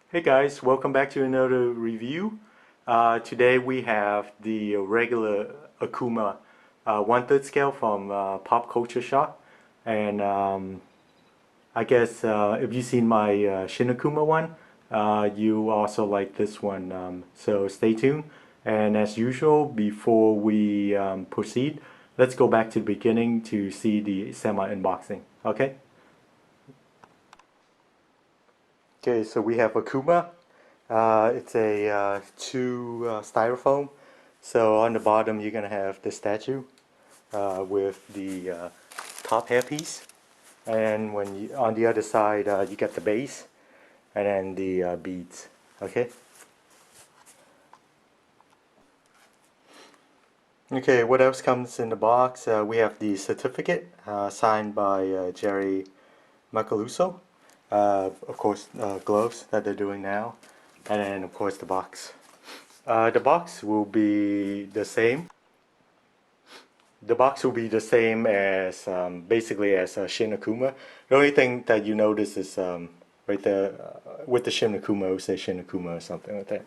Hey guys, welcome back to another review. Today we have the regular Akuma 1/3 scale from Pop Culture Shock. And I guess if you've seen my Shin Akuma one, you also like this one. So stay tuned. And as usual, before we proceed, let's go back to the beginning to see the semi unboxing. Okay? Okay, so we have Akuma. It's a two styrofoam. So on the bottom you're gonna have the statue with the top hairpiece, and on the other side you get the base and then the beads. Okay. Okay. What else comes in the box? We have the certificate signed by Jerry Macaluso. Of course, gloves that they're doing now, and then of course the box. The box will be the same. The box will be the same as basically as Shin Akuma. The only thing that you notice is right there with the Shin Akuma, it will say Shin Akuma or something like that.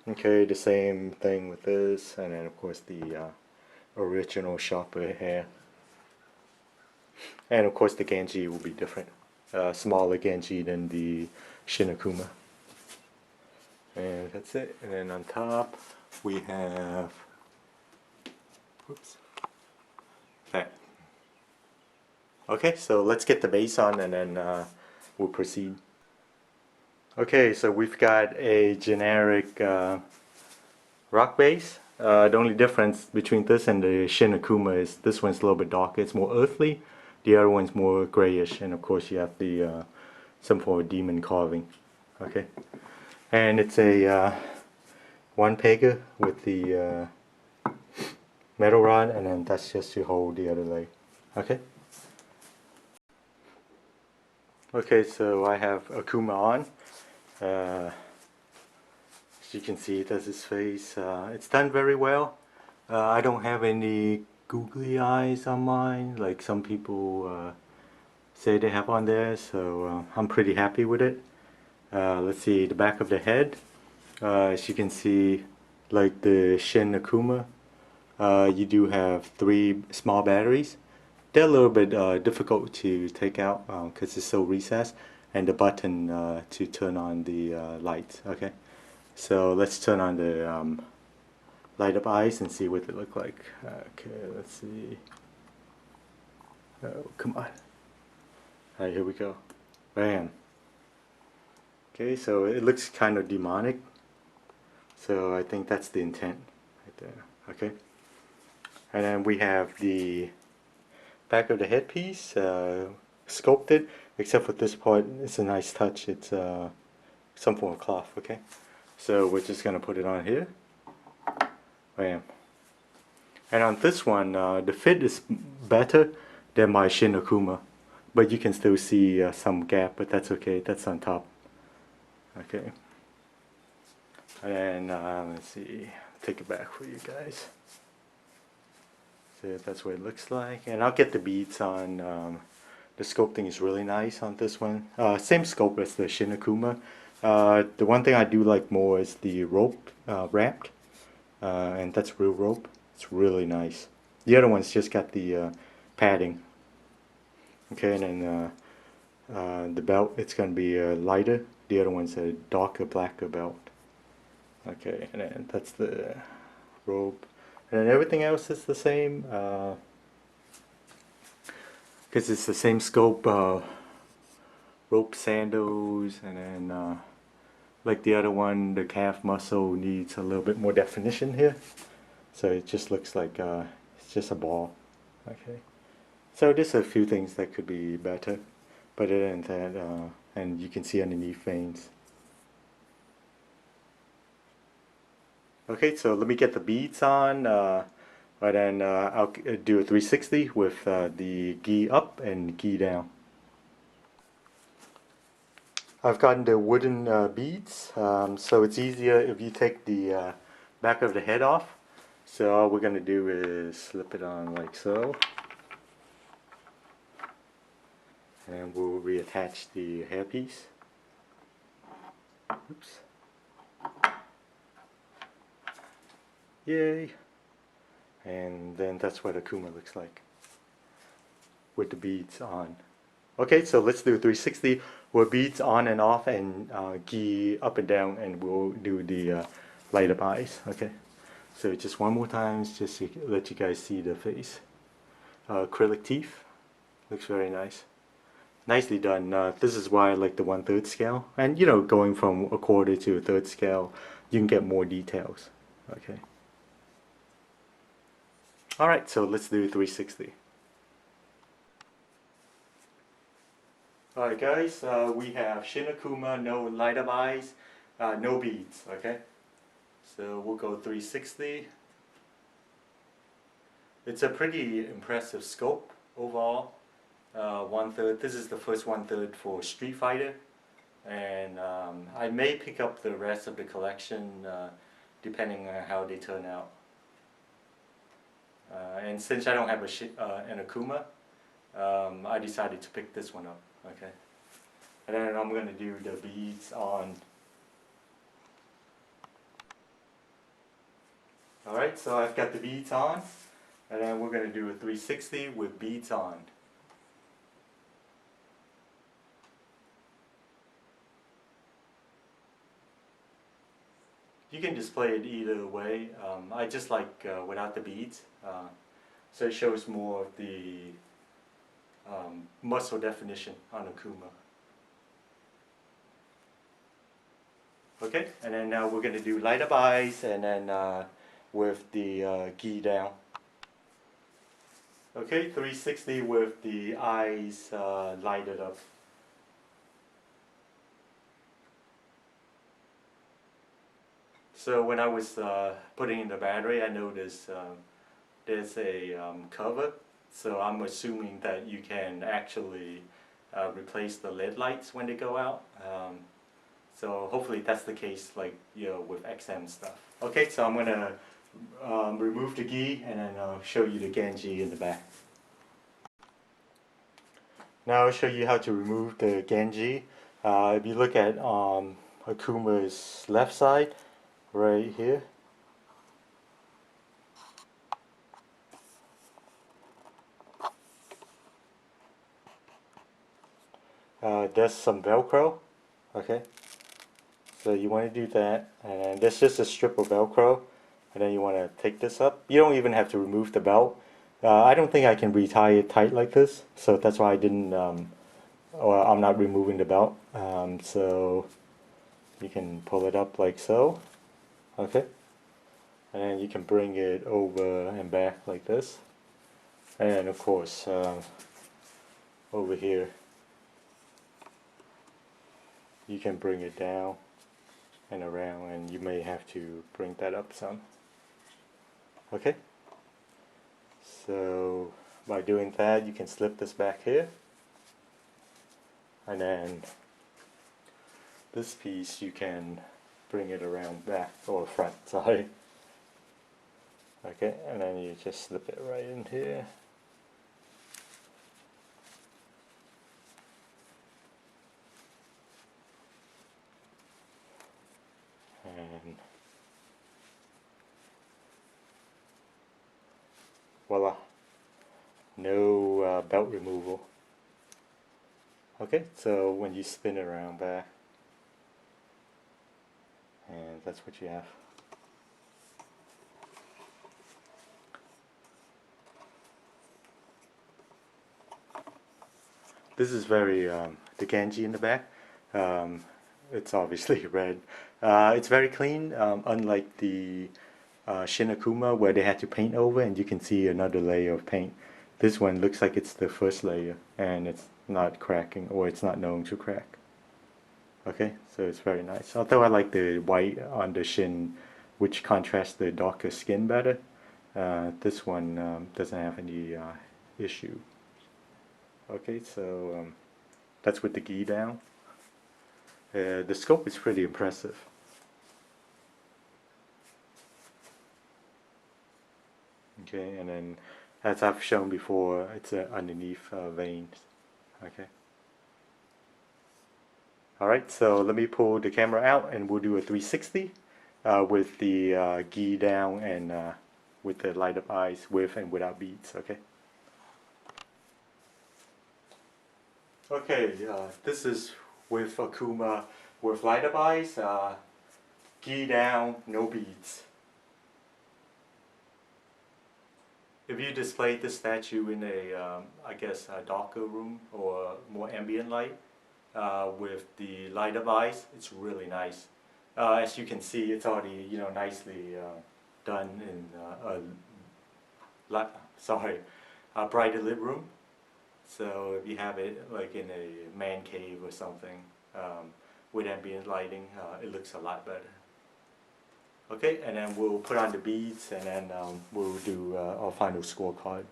Okay, the same thing with this, and then of course the original Shopper hair, and of course the Genji will be different, smaller Genji than the Shin Akuma. And that's it. And then on top we have, whoops, that. Okay, so let's get the base on and then we'll proceed. Okay, so we've got a generic rock base. The only difference between this and the Shin Akuma is this one's a little bit darker. It's more earthly. The other one's more grayish, and of course you have the some form of demon carving. Okay, and it's a one pegger with the metal rod, and then that's just to hold the other leg. Okay. Okay, so I have Akuma on. As you can see, it has his face. It's done very well. I don't have any googly eyes on mine, like some people say they have on there, so I'm pretty happy with it. Let's see, the back of the head. As you can see, like the Shin Akuma, you do have 3 small batteries. They're a little bit difficult to take out because it's so recessed, and the button to turn on the lights. Okay, so let's turn on the light up eyes and see what they look like. Okay, let's see. Oh, come on. Alright, here we go. Bam. Okay, so it looks kind of demonic. So I think that's the intent right there. Okay. And then we have the back of the headpiece sculpted, except for this part. It's a nice touch. It's some form of cloth. Okay, so we're just gonna put it on here. Bam. And on this one, the fit is better than my Shin Akuma, but you can still see some gap, but that's okay. That's on top. Okay. And let's see. Take it back for you guys. So that's what it looks like, and I'll get the beads on. The sculpting is really nice on this one. Same sculpt as the Shin Akuma. The one thing I do like more is the rope wrapped, and that's real rope. It's really nice. The other one's just got the padding. Okay, and then the belt, it's gonna be lighter. The other one's a darker, blacker belt. Okay, and then that's the rope. And then everything else is the same, because it's the same scope, rope sandals, and then like the other one, the calf muscle needs a little bit more definition here. So it just looks like it's just a ball. Okay. So there's a few things that could be better, but other than that, and you can see underneath veins. Okay, so let me get the beads on, and then I'll do a 360 with the gi up and gi down. I've gotten the wooden beads, so it's easier if you take the back of the head off. So all we're going to do is slip it on like so, and we'll reattach the hairpiece. Oops. Yay! And then that's what Akuma looks like with the beads on. Okay, so let's do 360 with beads on and off and gi up and down, and we'll do the light up eyes. Okay, so just one more time, just to let you guys see the face. Acrylic teeth, looks very nice. Nicely done. This is why I like the 1/3 scale, and you know, going from a quarter to a third scale, you can get more details. Okay. All right, so let's do 360. All right, guys, we have Shin Akuma, no light up eyes, no beads. Okay, so we'll go 360. It's a pretty impressive scope overall. 1/3. This is the first 1/3 for Street Fighter, and I may pick up the rest of the collection depending on how they turn out. And since I don't have an Akuma, I decided to pick this one up. Okay, and then I'm going to do the beads on. Alright, so I've got the beads on, and then we're going to do a 360 with beads on. You can display it either way. I just like without the beads, so it shows more of the muscle definition on Akuma. Okay, and then now we're going to do light up eyes, and then with the gi down. Okay, 360 with the eyes lighted up. So when I was putting in the battery, I noticed there's a cover, so I'm assuming that you can actually replace the LED lights when they go out. So hopefully that's the case, like, you know, with XM stuff. Okay, so I'm gonna remove the gi, and then I'll show you the Genji in the back. Now I'll show you how to remove the Genji. If you look at Akuma's left side, right here, there's some Velcro. Okay, so you want to do that, and then there's just a strip of Velcro, and then you want to take this up. You don't even have to remove the belt. I don't think I can retie it tight like this, so that's why I didn't, or I'm not removing the belt. So you can pull it up like so. Okay, and then you can bring it over and back like this, and of course over here you can bring it down and around, and you may have to bring that up some. Okay, so by doing that you can slip this back here, and then this piece you can bring it around back, or front, sorry. Okay, and then you just slip it right in here. And voila, no belt removal. Okay, so when you spin it around back, and that's what you have. This is very, the Genji in the back, it's obviously red. It's very clean, unlike the Shin Akuma where they had to paint over, and you can see another layer of paint. This one looks like it's the first layer, and it's not cracking, or it's not known to crack. Okay, so it's very nice. Although I like the white on the Shin, which contrasts the darker skin better, this one doesn't have any issue. Okay, so that's with the gi down. The scope is pretty impressive. Okay, and then as I've shown before, it's underneath veins. Okay. Alright, so let me pull the camera out and we'll do a 360 with the gi down and with the light up eyes with and without beads, okay? Okay, this is with Akuma with light up eyes, gi down, no beads. If you displayed this statue in a, I guess, a darker room or more ambient light with the light up eyes, it's really nice. As you can see, it's already nicely done in a brighter lit room. So if you have it like in a man cave or something with ambient lighting, it looks a lot better. Okay, and then we'll put on the beads and then we'll do our final scorecard.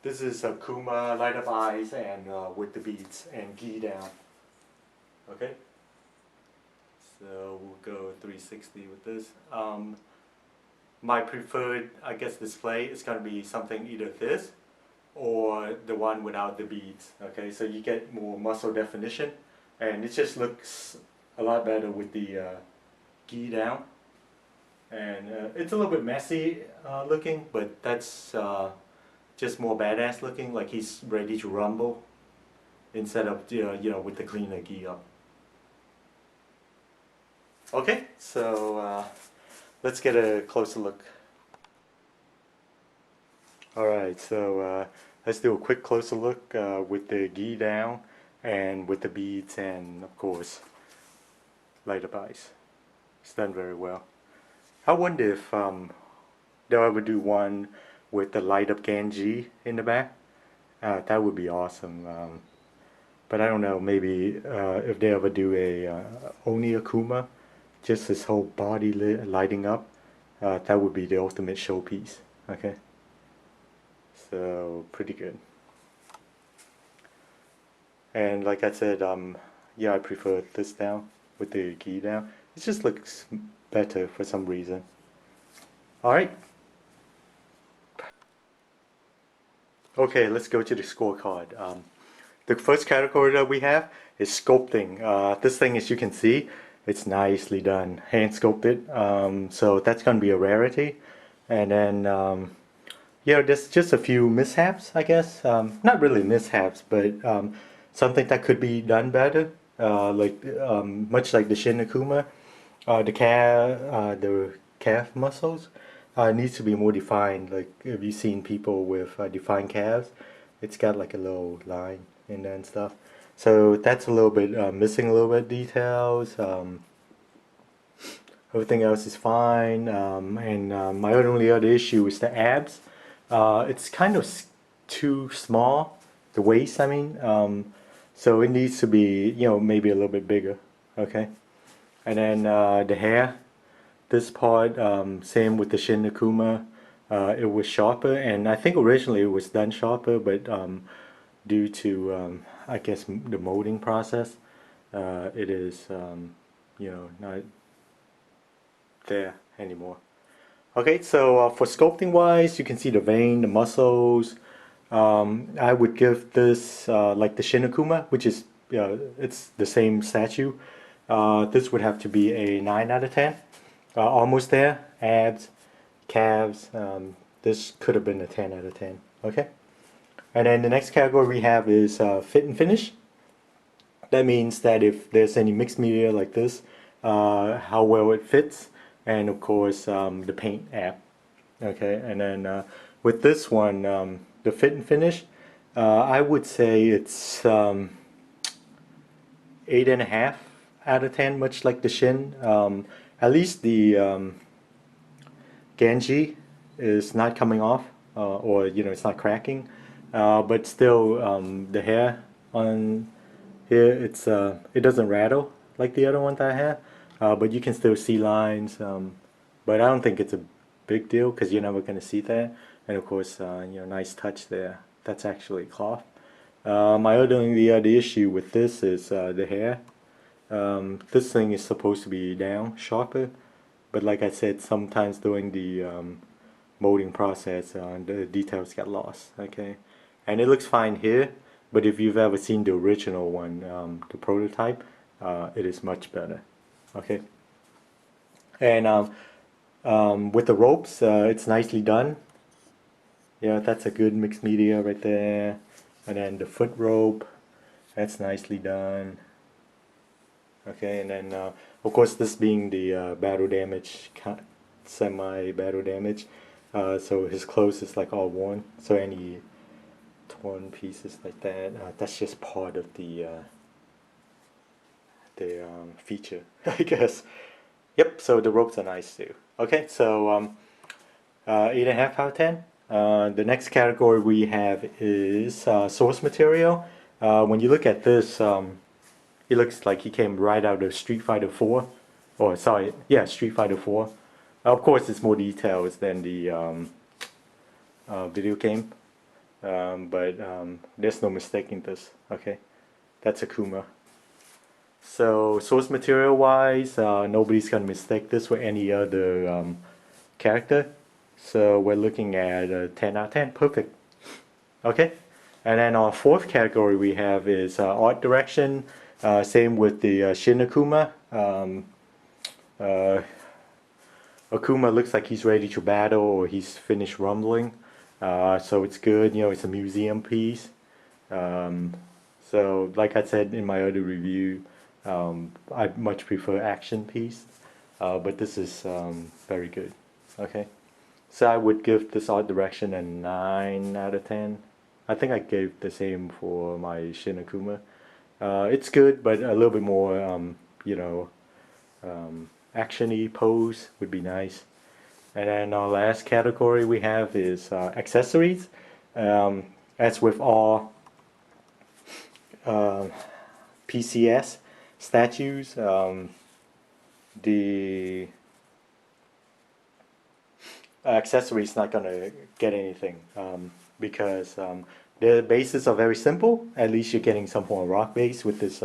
This is Akuma light up eyes and with the beads and gi down. Okay, so we'll go 360 with this. My preferred, I guess, display is going to be something either this or the one without the beads. Okay, so you get more muscle definition and it just looks a lot better with the gi down. And it's a little bit messy looking, but that's just more badass looking, like he's ready to rumble instead of with the cleaner gi up. Okay, so let's get a closer look. Alright, so let's do a quick closer look with the gi down and with the beads and of course light up eyes. It's done very well. I wonder if they'll ever do one with the light up Genji in the back. That would be awesome. But I don't know, maybe if they ever do a Oni Akuma, just his whole body lighting up, that would be the ultimate showpiece. Okay, so pretty good. And like I said, yeah, I prefer this down with the gi down. It just looks better for some reason. Alright. Okay, let's go to the scorecard. The first category that we have is sculpting. This thing, as you can see, it's nicely done, hand sculpted. So that's going to be a rarity. And then, yeah, there's just a few mishaps, I guess. Not really mishaps, but something that could be done better. Much like the Shin Akuma, the calf muscles needs to be more defined. Like if you've seen people with defined calves, it's got like a little line in there and stuff. So that's a little bit missing a little bit details. Everything else is fine. My only other issue is the abs. It's kind of too small, the waist, I mean. So it needs to be, maybe a little bit bigger. Okay. And then the hair, this part, same with the Shin Akuma, it was sharper, and I think originally it was done sharper, but due to, I guess, the molding process, it is, not there anymore. Okay, so for sculpting wise, you can see the vein, the muscles. I would give this, like the Shin Akuma, which is, it's the same statue. This would have to be a 9 out of 10. Almost there. Abs, calves. This could have been a 10 out of 10. Okay. And then the next category we have is fit and finish. That means that if there's any mixed media like this, how well it fits, and of course the paint app. Okay. And then with this one, the fit and finish, I would say it's 8.5 out of 10, much like the Shin. At least the Genji is not coming off, or it's not cracking. But still, the hair on here, it doesn't rattle like the other one that I have. But you can still see lines. But I don't think it's a big deal because you're never going to see that. And of course, nice touch there. That's actually cloth. The other issue with this is the hair. This thing is supposed to be down, sharper, but like I said, sometimes during the molding process, the details get lost. Okay, and it looks fine here, but if you've ever seen the original one, the prototype, it is much better. Okay, and with the ropes, it's nicely done. Yeah, that's a good mixed media right there. And then the foot rope, that's nicely done. Okay, and then of course this being the battle damage, semi battle damage, so his clothes is like all worn. So any torn pieces like that, that's just part of the feature, I guess. Yep. So the ropes are nice too. Okay, so 8.5 out of 10. The next category we have is source material. When you look at this, it looks like he came right out of Street Fighter 4. Or sorry, yeah, Street Fighter 4. Of course, it's more details than the video game, but there's no mistaking this. Okay, that's Akuma. So source material wise, nobody's gonna mistake this with any other character. So we're looking at a 10 out of 10, perfect. Okay, and then our fourth category we have is art direction. Same with the Shin Akuma. Uh, Akuma looks like he's ready to battle or he's finished rumbling. So it's good, you know, it's a museum piece. So like I said in my other review, I much prefer action piece, but this is very good. Okay, so I would give this art direction a 9 out of 10. I think I gave the same for my Shin Akuma. It's good, but a little bit more, you know, action-y pose would be nice. And then our last category we have is accessories. As with all PCS statues, the accessory is not gonna get anything because the bases are very simple. At least you're getting some form of rock base with this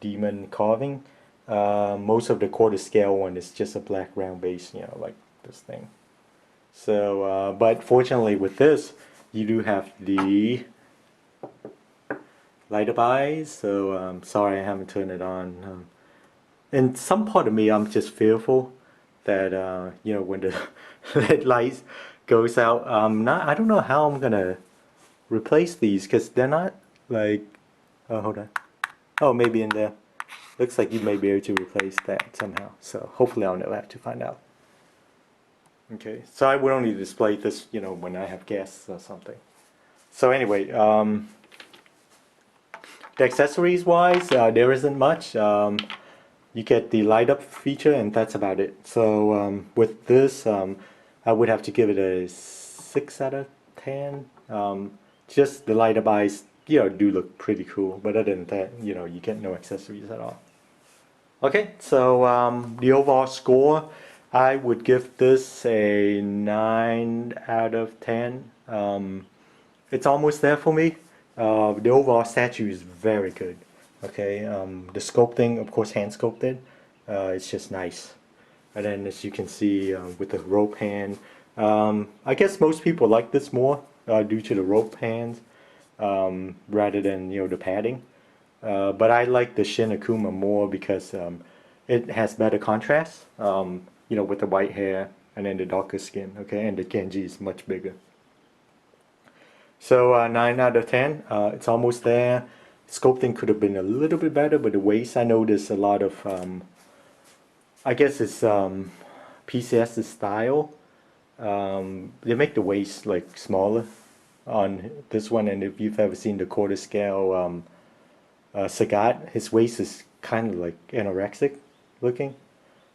demon carving. Most of the quarter scale one is just a black round base, you know, like this thing. So, but fortunately with this, you do have the light up eyes. So, sorry I haven't turned it on. And some part of me, I'm just fearful that you know, when the red lights goes out, I don't know how I'm gonna replace these because they're not like. Oh, hold on. Oh, maybe in there. Looks like you may be able to replace that somehow. So hopefully I'll never have to find out. Okay, so I would only display this, you know, when I have guests or something. So anyway, the accessories wise, there isn't much. You get the light up feature and that's about it. So with this, I would have to give it a 6 out of 10. Just the light up eyes, you know, do look pretty cool. But other than that, you know, you get no accessories at all. Okay, so the overall score, I would give this a 9 out of 10. It's almost there for me. The overall statue is very good. Okay, the sculpting, of course, hand sculpted. It's just nice. And then as you can see with the rope hand, I guess most people like this more due to the rope hands rather than, you know, the padding. But I like the Shin Akuma more because it has better contrast, you know, with the white hair and then the darker skin, okay, and the Genji is much bigger. So 9 out of 10, it's almost there. Sculpting could have been a little bit better, but the waist, I noticed a lot of, I guess it's PCS's style. They make the waist like smaller on this one, and if you've ever seen the quarter scale Sagat, his waist is kind of like anorexic looking.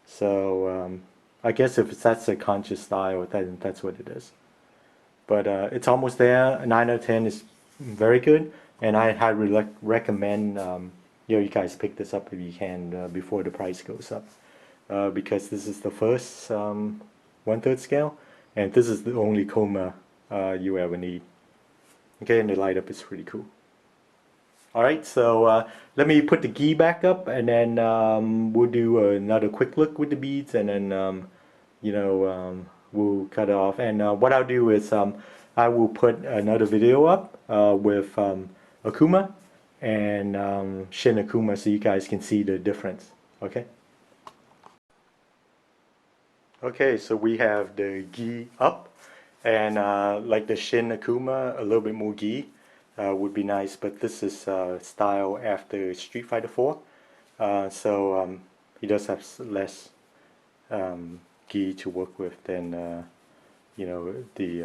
So I guess if that's a conscious style, then that's what it is. But it's almost there. 9 out of 10 is very good, and I highly recommend you know, you guys pick this up if you can before the price goes up, because this is the first 1/3 scale, and this is the only coma you ever need. Okay, and the light up is pretty cool. Alright, so let me put the gi back up, and then we'll do another quick look with the beads, and then you know, we'll cut it off. And what I'll do is I will put another video up with Akuma and Shin Akuma so you guys can see the difference. Okay? Okay, so we have the gi up, and like the Shin Akuma, a little bit more gi would be nice, but this is style after Street Fighter 4, so he does have less gi to work with than you know the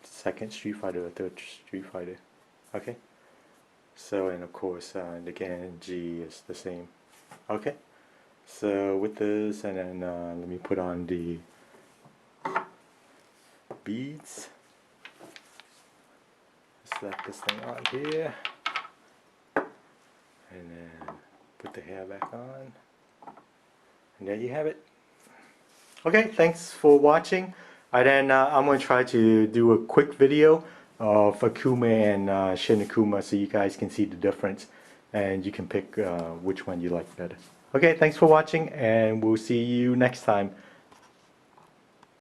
second Street Fighter or third Street Fighter. Okay, so and of course the Genji is the same. Okay. So with this, and then let me put on the beads. Slap this thing on here, and then put the hair back on, and there you have it. Okay, thanks for watching. I'm going to try to do a quick video of Akuma and Shin Akuma so you guys can see the difference, and you can pick which one you like better. Okay, thanks for watching, and we'll see you next time.